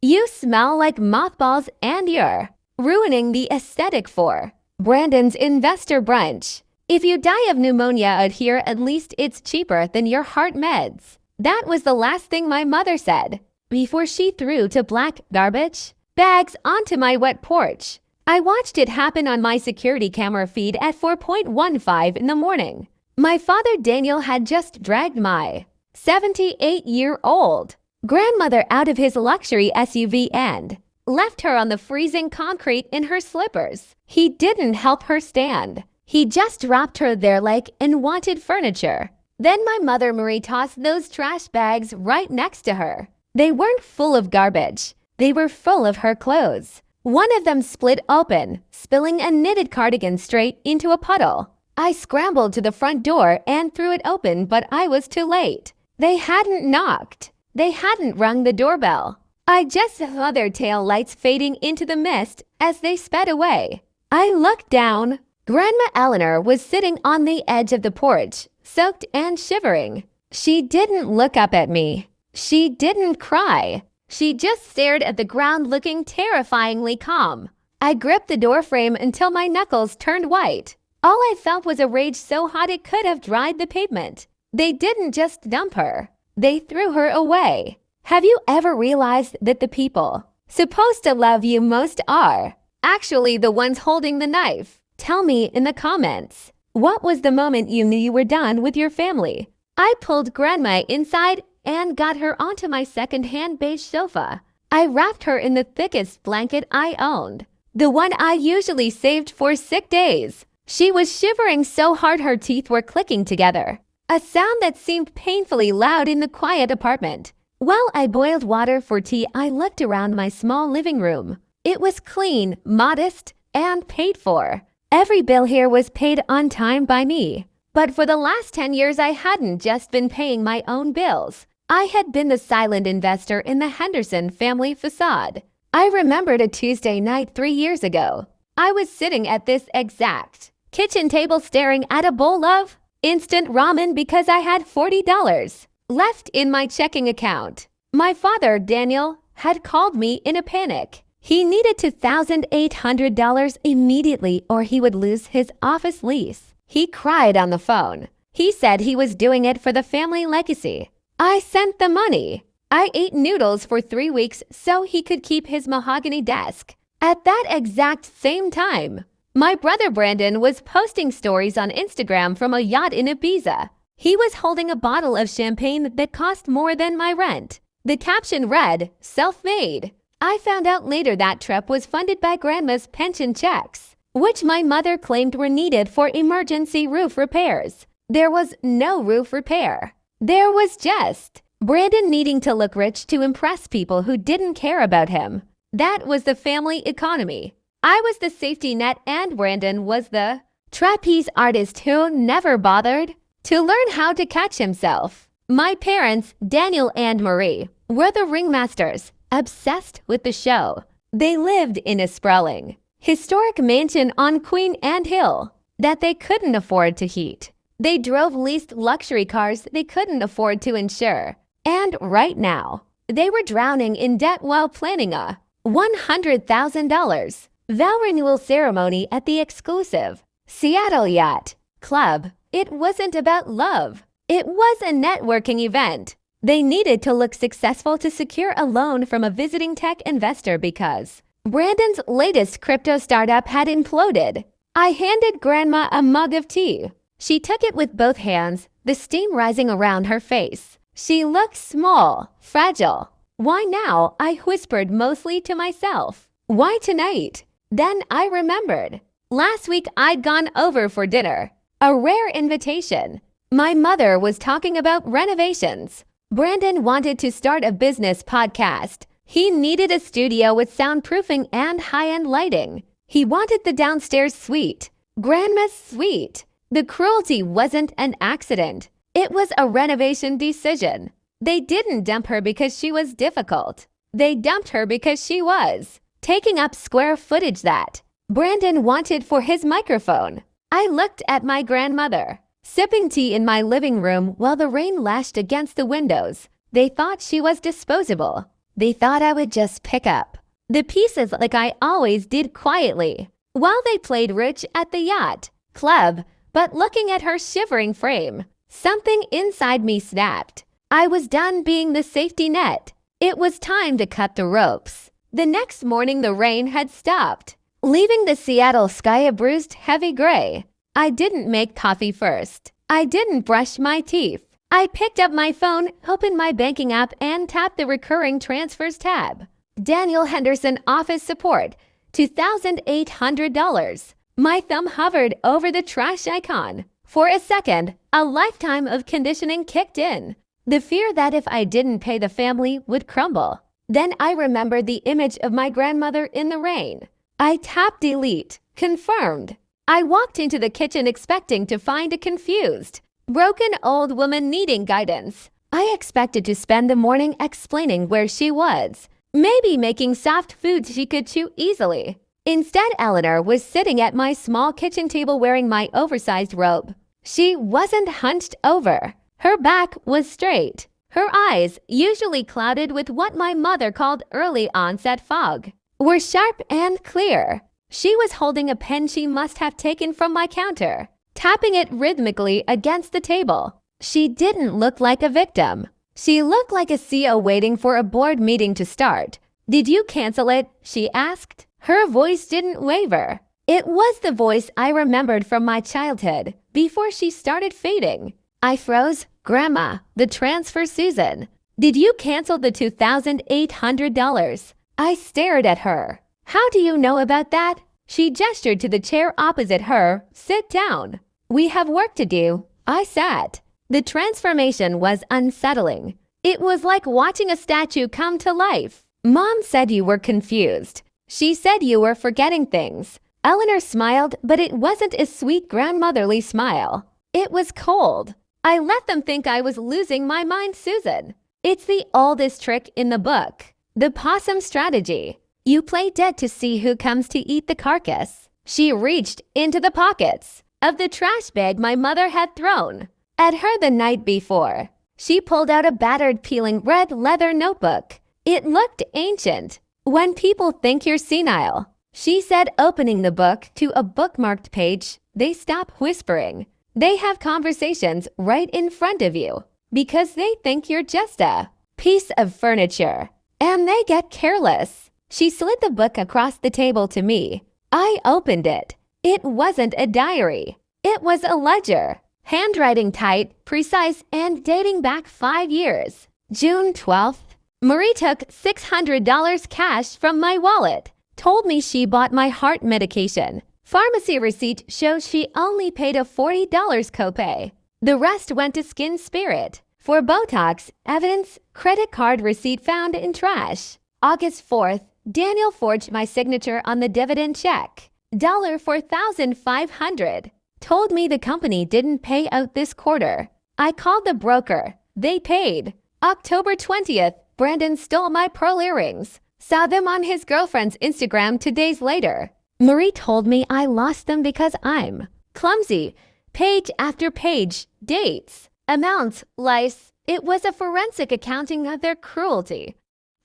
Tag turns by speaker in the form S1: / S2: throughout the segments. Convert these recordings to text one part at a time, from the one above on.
S1: You smell like mothballs and you're ruining the aesthetic for Brandon's investor brunch. If you die of pneumonia out here, at least it's cheaper than your heart meds. That was the last thing my mother said before she threw two black garbage bags onto my wet porch. I watched it happen on my security camera feed at 4:15 in the morning. My father Daniel had just dragged my 78-year-old grandmother out of his luxury SUV and left her on the freezing concrete in her slippers. He didn't help her stand. He just dropped her there like unwanted furniture. Then my mother Marie tossed those trash bags right next to her. They weren't full of garbage. They were full of her clothes. One of them split open, spilling a knitted cardigan straight into a puddle. I scrambled to the front door and threw it open, but I was too late. They hadn't knocked. They hadn't rung the doorbell. I just saw their tail lights fading into the mist as they sped away. I looked down. Grandma Eleanor was sitting on the edge of the porch, soaked and shivering. She didn't look up at me. She didn't cry. She just stared at the ground, looking terrifyingly calm. I gripped the doorframe until my knuckles turned white. All I felt was a rage so hot it could have dried the pavement. They didn't just dump her. They threw her away. Have you ever realized that the people supposed to love you most are actually the ones holding the knife? Tell me in the comments. What was the moment you knew you were done with your family? I pulled Grandma inside and got her onto my second-hand beige sofa. I wrapped her in the thickest blanket I owned, the one I usually saved for sick days. She was shivering so hard her teeth were clicking together, a sound that seemed painfully loud in the quiet apartment. While I boiled water for tea, I looked around my small living room. It was clean, modest, and paid for. Every bill here was paid on time by me. But for the last 10 years, I hadn't just been paying my own bills. I had been the silent investor in the Henderson family facade. I remembered a Tuesday night 3 years ago. I was sitting at this exact kitchen table staring at a bowl of instant ramen because I had $40 left in my checking account. My father, Daniel, had called me in a panic. He needed $2,800 immediately or he would lose his office lease. He cried on the phone. He said he was doing it for the family legacy. I sent the money. I ate noodles for 3 weeks so he could keep his mahogany desk. At that exact same time, my brother Brandon was posting stories on Instagram from a yacht in Ibiza. He was holding a bottle of champagne that cost more than my rent. The caption read, "Self-made." I found out later that trip was funded by Grandma's pension checks, which my mother claimed were needed for emergency roof repairs. There was no roof repair. There was just Brandon needing to look rich to impress people who didn't care about him. That was the family economy. I was the safety net and Brandon was the trapeze artist who never bothered to learn how to catch himself. My parents, Daniel and Marie, were the ringmasters, obsessed with the show. They lived in a sprawling, historic mansion on Queen Anne Hill that they couldn't afford to heat. They drove leased luxury cars they couldn't afford to insure. And right now, they were drowning in debt while planning a $100,000 vow renewal ceremony at the exclusive Seattle Yacht Club. It wasn't about love. It was a networking event. They needed to look successful to secure a loan from a visiting tech investor because Brandon's latest crypto startup had imploded. I handed Grandma a mug of tea. She took it with both hands, the steam rising around her face. She looked small, fragile. Why now? I whispered mostly to myself. Why tonight? Then I remembered. Last week I'd gone over for dinner. A rare invitation. My mother was talking about renovations. Brandon wanted to start a business podcast. He needed a studio with soundproofing and high-end lighting. He wanted the downstairs suite, Grandma's suite. The cruelty wasn't an accident. It was a renovation decision. They didn't dump her because she was difficult. They dumped her because she was taking up square footage that Brandon wanted for his microphone. I looked at my grandmother, sipping tea in my living room while the rain lashed against the windows. They thought she was disposable. They thought I would just pick up the pieces like I always did quietly, while they played rich at the yacht club. But looking at her shivering frame, something inside me snapped. I was done being the safety net. It was time to cut the ropes. The next morning the rain had stopped, leaving the Seattle sky a bruised, heavy gray. I didn't make coffee first. I didn't brush my teeth. I picked up my phone, opened my banking app, and tapped the recurring transfers tab. Daniel Henderson office support, $2,800. My thumb hovered over the trash icon. For a second, a lifetime of conditioning kicked in. The fear that if I didn't pay the family would crumble. Then I remembered the image of my grandmother in the rain. I tapped delete. Confirmed. I walked into the kitchen expecting to find a confused, broken old woman needing guidance. I expected to spend the morning explaining where she was, maybe making soft food she could chew easily. Instead, Eleanor was sitting at my small kitchen table wearing my oversized robe. She wasn't hunched over. Her back was straight. Her eyes, usually clouded with what my mother called early onset fog, were sharp and clear. She was holding a pen she must have taken from my counter, tapping it rhythmically against the table. She didn't look like a victim. She looked like a CEO waiting for a board meeting to start. "Did you cancel it?" she asked. Her voice didn't waver. It was the voice I remembered from my childhood, before she started fading. I froze. "Grandma, the transfer, Susan. Did you cancel the $2,800? I stared at her. "How do you know about that?" She gestured to the chair opposite her. "Sit down. We have work to do." I sat. The transformation was unsettling. It was like watching a statue come to life. "Mom said you were confused. She said you were forgetting things." Eleanor smiled, but it wasn't a sweet grandmotherly smile. It was cold. "I let them think I was losing my mind, Susan. It's the oldest trick in the book. The possum strategy. You play dead to see who comes to eat the carcass." She reached into the pockets of the trash bag my mother had thrown at her the night before. She pulled out a battered, peeling red leather notebook. It looked ancient. "When people think you're senile," she said, opening the book to a bookmarked page, "they stop whispering. They have conversations right in front of you because they think you're just a piece of furniture. And they get careless." She slid the book across the table to me. I opened it. It wasn't a diary. It was a ledger. Handwriting tight, precise, and dating back 5 years. June 12th. Marie took $600 cash from my wallet. Told me she bought my heart medication. Pharmacy receipt shows she only paid a $40 copay. The rest went to Skin Spirit. For Botox, evidence, credit card receipt found in trash. August 4th, Daniel forged my signature on the dividend check. $4,500. Told me the company didn't pay out this quarter. I called the broker. They paid. October 20th, Brandon stole my pearl earrings. Saw them on his girlfriend's Instagram 2 days later. Marie told me I lost them because I'm clumsy. Page after page, dates, amounts, lice. It was a forensic accounting of their cruelty.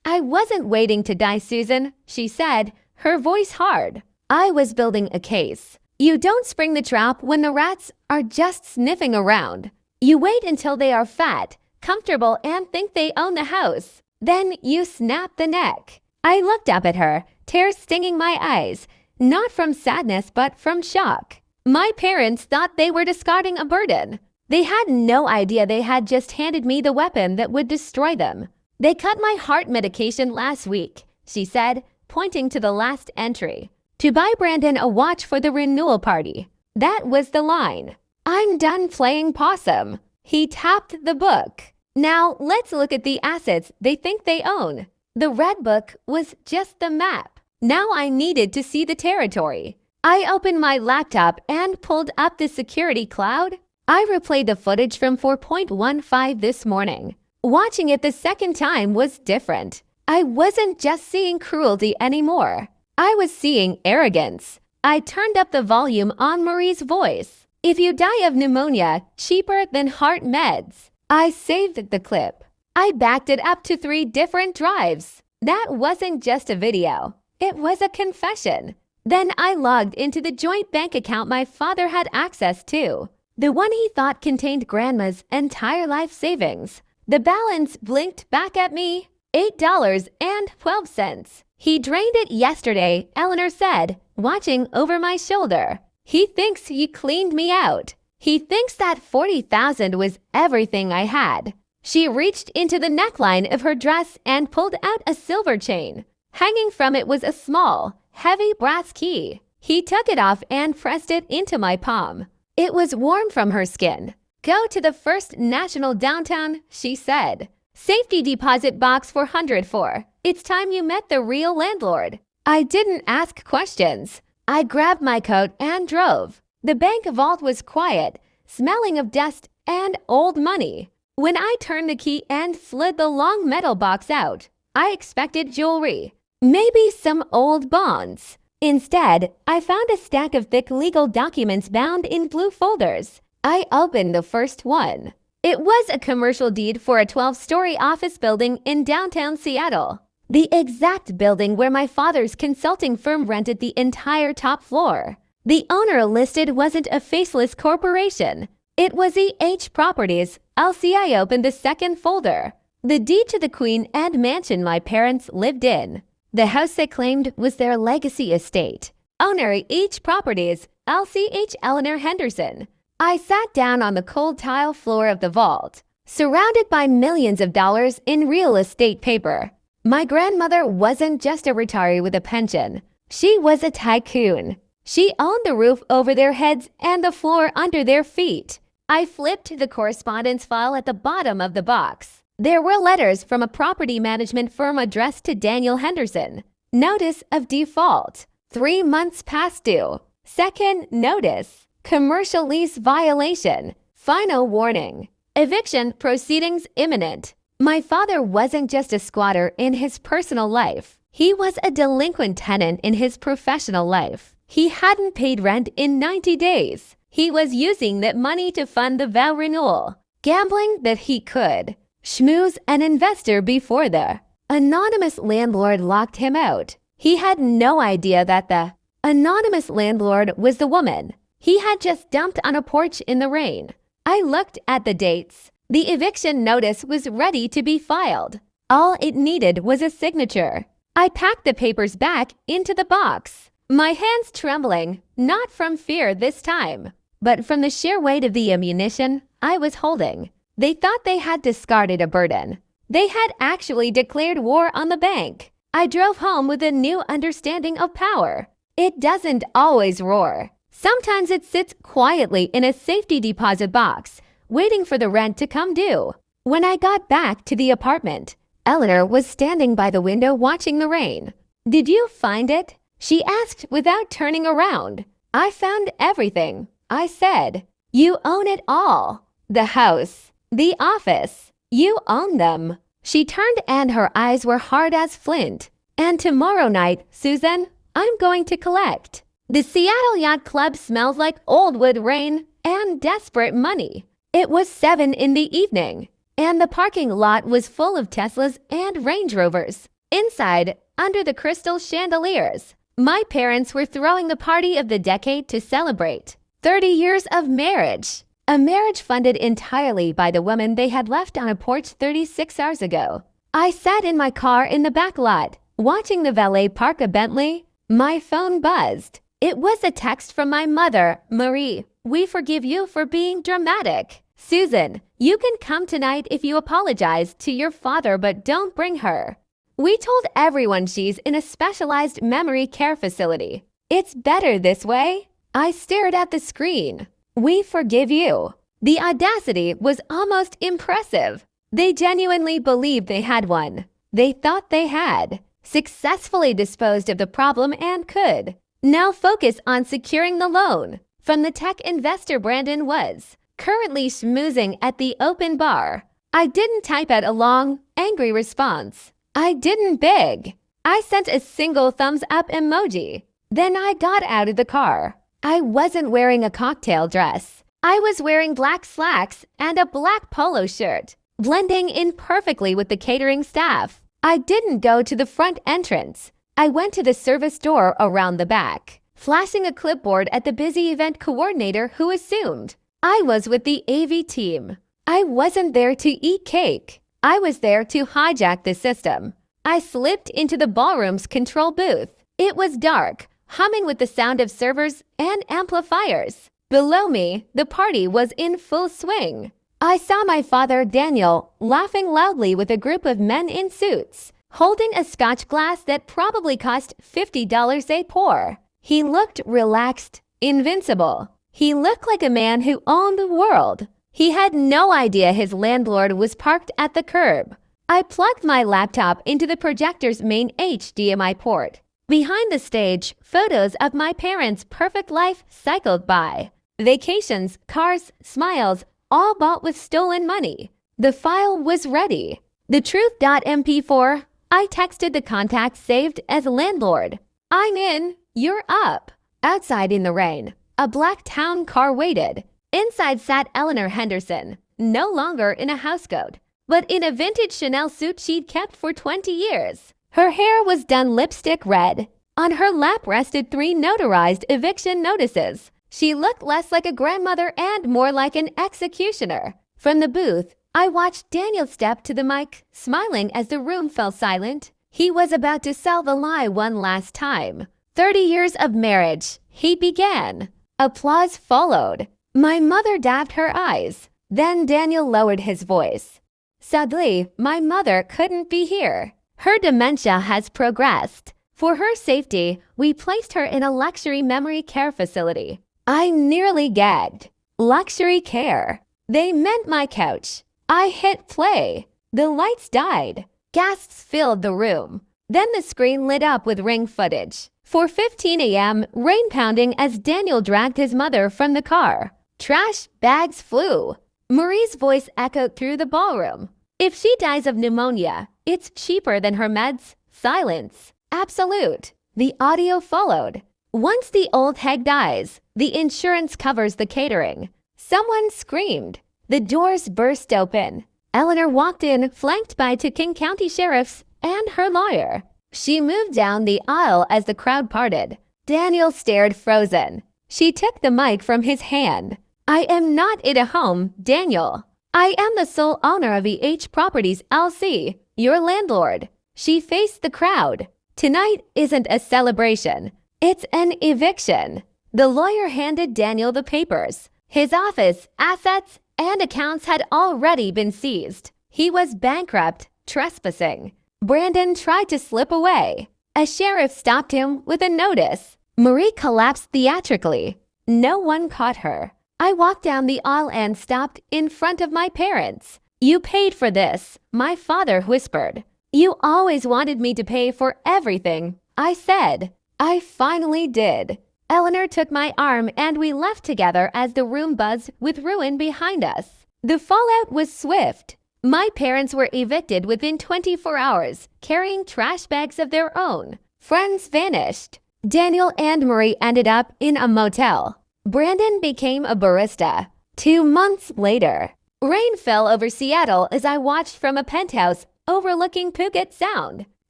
S1: "I wasn't waiting to die, Susan," she said, her voice hard. I was building a case. You don't spring the trap when the rats are just sniffing around. You wait until they are fat, comfortable, and think they own the house. Then you snap the neck. I looked up at her, tears stinging my eyes, not from sadness but from shock. My parents thought they were discarding a burden. They had no idea they had just handed me the weapon that would destroy them. "They cut my heart medication last week," she said, pointing to the last entry. "To buy Brandon a watch for the renewal party." That was the line. I'm done playing possum. He tapped the book. Now let's look at the assets they think they own. The red book was just the map. Now I needed to see the territory. I opened my laptop and pulled up the security cloud. I replayed the footage from 4.15 this morning. Watching it the second time was different. I wasn't just seeing cruelty anymore. I was seeing arrogance. I turned up the volume on Marie's voice. "If you die of pneumonia, cheaper than heart meds." I saved the clip. I backed it up to 3 different drives. That wasn't just a video. It was a confession. Then I logged into the joint bank account my father had access to, the one he thought contained Grandma's entire life savings. The balance blinked back at me, $8.12. He drained it yesterday, Eleanor said, watching over my shoulder. He thinks he cleaned me out. He thinks that $40,000 was everything I had. She reached into the neckline of her dress and pulled out a silver chain. Hanging from it was a small, heavy brass key. He took it off and pressed it into my palm. It was warm from her skin. Go to the First National downtown, she said. Safety deposit box 404. It's time you met the real landlord. I didn't ask questions. I grabbed my coat and drove. The bank vault was quiet, smelling of dust and old money. When I turned the key and slid the long metal box out, I expected jewelry, maybe some old bonds. Instead, I found a stack of thick legal documents bound in blue folders. I opened the first one. It was a commercial deed for a 12-story office building in downtown Seattle, the exact building where my father's consulting firm rented the entire top floor. The owner listed wasn't a faceless corporation. It was E.H. Properties. I opened the second folder. The deed to the Queen and mansion my parents lived in. The house they claimed was their legacy estate. Owner E.H. Properties, LCH Eleanor Henderson. I sat down on the cold tile floor of the vault, surrounded by millions of dollars in real estate paper. My grandmother wasn't just a retiree with a pension. She was a tycoon. She owned the roof over their heads and the floor under their feet. I flipped the correspondence file at the bottom of the box. There were letters from a property management firm addressed to Daniel Henderson. Notice of default. 3 months past due. Second notice. Commercial lease violation. Final warning. Eviction proceedings imminent. My father wasn't just a squatter in his personal life. He was a delinquent tenant in his professional life. He hadn't paid rent in 90 days. He was using that money to fund the vow renewal. Gambling that he could. Schmooze an investor before the anonymous landlord locked him out. He had no idea that the anonymous landlord was the woman he had just dumped on a porch in the rain. I looked at the dates. The eviction notice was ready to be filed. All it needed was a signature. I packed the papers back into the box, my hands trembling, not from fear this time, but from the sheer weight of the ammunition I was holding. They thought they had discarded a burden. They had actually declared war on the bank. I drove home with a new understanding of power. It doesn't always roar. Sometimes it sits quietly in a safety deposit box, waiting for the rent to come due. When I got back to the apartment, Eleanor was standing by the window watching the rain. "Did you find it?" she asked without turning around. "I found everything," I said. "You own it all. The house, the office. You own them." She turned and her eyes were hard as flint. "And tomorrow night, Susan, I'm going to collect." The Seattle Yacht Club smelled like old wood rain and desperate money. It was 7 in the evening, and the parking lot was full of Teslas and Range Rovers. Inside, under the crystal chandeliers, my parents were throwing the party of the decade to celebrate 30 years of marriage. A marriage funded entirely by the woman they had left on a porch 36 hours ago. I sat in my car in the back lot, watching the valet park a Bentley. My phone buzzed. It was a text from my mother, Marie. "We forgive you for being dramatic. Susan, you can come tonight if you apologize to your father, but don't bring her. We told everyone she's in a specialized memory care facility. It's better this way." I stared at the screen. "We forgive you." The audacity was almost impressive. They genuinely believed they had one. They thought they had successfully disposed of the problem and could now focus on securing the loan from the tech investor Brandon was currently schmoozing at the open bar. I didn't type out a long, angry response. I didn't beg. I sent a single thumbs up emoji. Then I got out of the car. I wasn't wearing a cocktail dress. I was wearing black slacks and a black polo shirt, blending in perfectly with the catering staff. I didn't go to the front entrance. I went to the service door around the back, flashing a clipboard at the busy event coordinator who assumed I was with the AV team. I wasn't there to eat cake. I was there to hijack the system. I slipped into the ballroom's control booth. It was dark, humming with the sound of servers and amplifiers. Below me, the party was in full swing. I saw my father, Daniel, laughing loudly with a group of men in suits, holding a scotch glass that probably cost $50 a pour. He looked relaxed, invincible. He looked like a man who owned the world. He had no idea his landlord was parked at the curb. I plugged my laptop into the projector's main HDMI port. Behind the stage, photos of my parents' perfect life cycled by. Vacations, cars, smiles, all bought with stolen money. The file was ready. The truth.mp4. I texted the contact saved as landlord. I'm in. You're up. Outside in the rain, a black town car waited. Inside sat Eleanor Henderson, no longer in a housecoat, but in a vintage Chanel suit she'd kept for 20 years. Her hair was done lipstick red. On her lap rested 3 notarized eviction notices. She looked less like a grandmother and more like an executioner. From the booth, I watched Daniel step to the mic, smiling as the room fell silent. He was about to sell the lie one last time. 30 years of marriage, he began. Applause followed. My mother dabbed her eyes. Then Daniel lowered his voice. Sadly, my mother couldn't be here. Her dementia has progressed. For her safety, we placed her in a luxury memory care facility. I nearly gagged. Luxury care. They meant my couch. I hit play. The lights died. Gasps filled the room. Then the screen lit up with Ring footage. 4:15 a.m., rain pounding as Daniel dragged his mother from the car. Trash bags flew. Marie's voice echoed through the ballroom. If she dies of pneumonia, it's cheaper than her meds. Silence. Absolute. The audio followed. Once the old hag dies, the insurance covers the catering. Someone screamed. The doors burst open. Eleanor walked in, flanked by 2 King County sheriffs and her lawyer. She moved down the aisle as the crowd parted. Daniel stared frozen. She took the mic from his hand. I am not in a home, Daniel. I am the sole owner of EH Properties LC, your landlord. She faced the crowd. Tonight isn't a celebration. It's an eviction. The lawyer handed Daniel the papers. His office, assets, and accounts had already been seized. He was bankrupt, trespassing. Brandon tried to slip away. A sheriff stopped him with a notice. Marie collapsed theatrically. No one caught her. I walked down the aisle and stopped in front of my parents. You paid for this, my father whispered. You always wanted me to pay for everything, I said. I finally did. Eleanor took my arm and we left together as the room buzzed with ruin behind us. The fallout was swift. My parents were evicted within 24 hours, carrying trash bags of their own. Friends vanished. Daniel and Marie ended up in a motel. Brandon became a barista. 2 months later, rain fell over Seattle as I watched from a penthouse overlooking Puget Sound.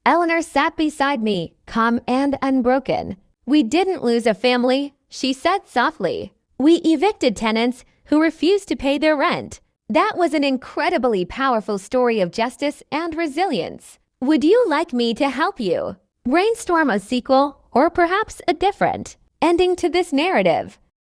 S1: Eleanor sat beside me, calm and unbroken. We didn't lose a family, she said softly. We evicted tenants who refused to pay their rent. That was an incredibly powerful story of justice and resilience. Would you like me to help you? Brainstorm a sequel or perhaps a different ending to this narrative.